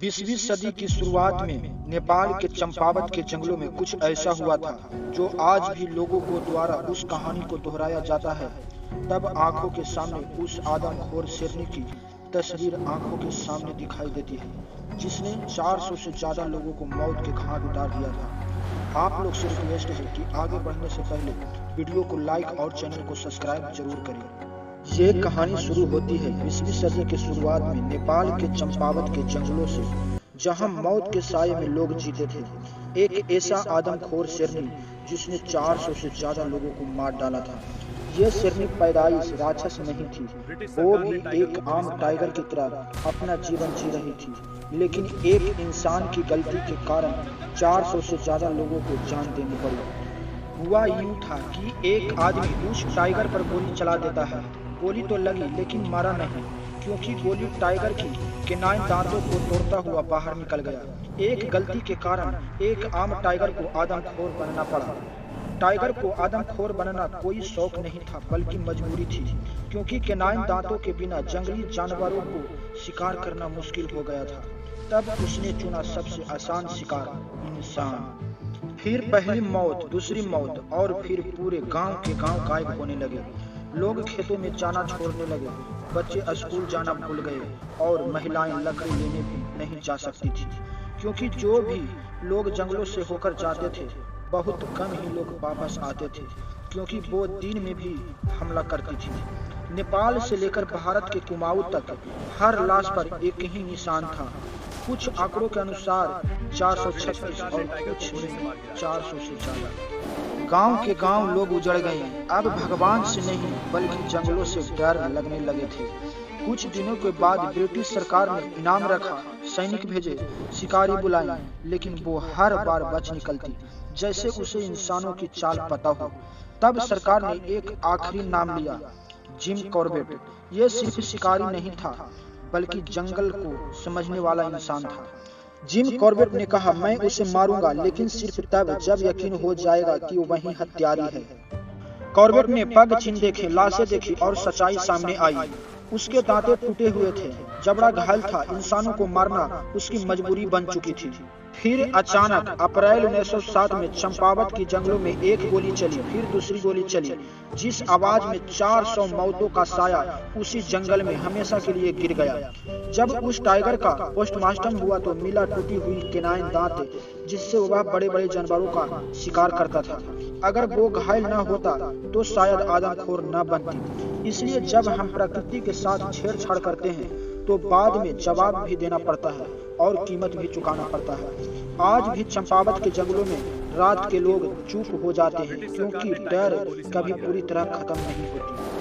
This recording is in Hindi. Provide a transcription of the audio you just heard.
20वीं सदी की शुरुआत में नेपाल के चंपावत के जंगलों में कुछ ऐसा हुआ था जो आज भी लोगों को द्वारा उस कहानी को दोहराया जाता है। तब आंखों के सामने उस आदमखोर शेरनी की तस्वीर आंखों के सामने दिखाई देती है जिसने 400 से ज्यादा लोगों को मौत के घाट उतार दिया था। आप लोग से रिक्वेस्ट है कि आगे बढ़ने से पहले वीडियो को लाइक और चैनल को सब्सक्राइब जरूर करें। ये कहानी शुरू होती है 20वीं सदी के शुरुआत में नेपाल के चंपावत के जंगलों से, जहां मौत के साये में लोग जीते थे। एक ऐसा आदमखोर शेरनी जिसने 400 से ज्यादा लोगों को मार डाला था। यह शेरनी पैदाइश राक्षस नहीं थी, वो भी एक आम टाइगर की तरह अपना जीवन जी रही थी, लेकिन एक इंसान की गलती के कारण 400 से ज्यादा लोगों को जान देनी पड़ी। हुआ यूं था कि एक आदमी उस टाइगर पर गोली चला देता है। गोली तो लगी लेकिन मारा नहीं, क्योंकि गोली टाइगर की केनाइन दांतों को तोड़ता हुआ बाहर निकल गया। एक गलती के कारण एक आम टाइगर को आदमखोर बनना पड़ा। टाइगर को आदमखोर बनना कोई शौक नहीं था, बल्कि मजबूरी थी, क्योंकि केनाइन दांतों के बिना जंगली जानवरों को शिकार करना मुश्किल हो गया था। तब उसने चुना सबसे आसान शिकार, इंसान। फिर पहली मौत, दूसरी मौत और फिर पूरे गांव के गांव गायब होने लगे। लोग खेतों में जाना छोड़ने लगे, बच्चे स्कूल जाना भूल गए और महिलाएं लकड़ी लेने भी नहीं जा सकती थी, क्योंकि जो भी लोग जंगलों से होकर जाते थे बहुत कम ही लोग वापस आते थे, क्योंकि वो दिन में भी हमला करती थी। नेपाल से लेकर भारत के कुमाऊं तक हर लाश पर एक ही निशान था। कुछ आंकड़ों के अनुसार 436 और कुछ में 400 से ज्यादा। गांव के गांव लोग उजड़ गए। अब भगवान से नहीं बल्कि जंगलों से डर लगने लगे थे। कुछ दिनों के बाद ब्रिटिश सरकार ने इनाम रखा, सैनिक भेजे, शिकारी बुलाए, लेकिन वो हर बार बच निकलती, जैसे उसे इंसानों की चाल पता हो। तब सरकार ने एक आखिरी नाम लिया, जिम कॉर्बेट। यह सिर्फ शिकारी नहीं था, बल्कि जंगल को समझने वाला इंसान था। जिम कॉर्बेट ने कहा, मैं उसे मारूंगा, लेकिन सिर्फ तब जब यकीन हो जाएगा कि वो वही हत्यारी है। कॉर्बेट ने पग चिन्ह देखे, लाशें देखी और सच्चाई सामने आई। उसके दांतें टूटे हुए थे, जबड़ा घायल था, इंसानों को मारना उसकी मजबूरी बन चुकी थी। फिर अचानक अप्रैल 1907 में चंपावत की जंगलों में एक गोली चली, फिर दूसरी गोली चली, जिस आवाज में 400 मौतों का साया उसी जंगल में हमेशा के लिए गिर गया। जब उस टाइगर का पोस्टमार्टम हुआ तो मिला टूटी हुई केनाइन दांत, जिससे वह बड़े बड़े जानवरों का शिकार करता था। अगर वो घायल न होता तो शायद आदमखोर न बनती। इसलिए जब हम प्रकृति के साथ छेड़छाड़ करते हैं तो बाद में जवाब भी देना पड़ता है और कीमत भी चुकाना पड़ता है। आज भी चंपावत के जंगलों में रात के लोग चुप हो जाते हैं, क्योंकि डर कभी पूरी तरह खत्म नहीं होती।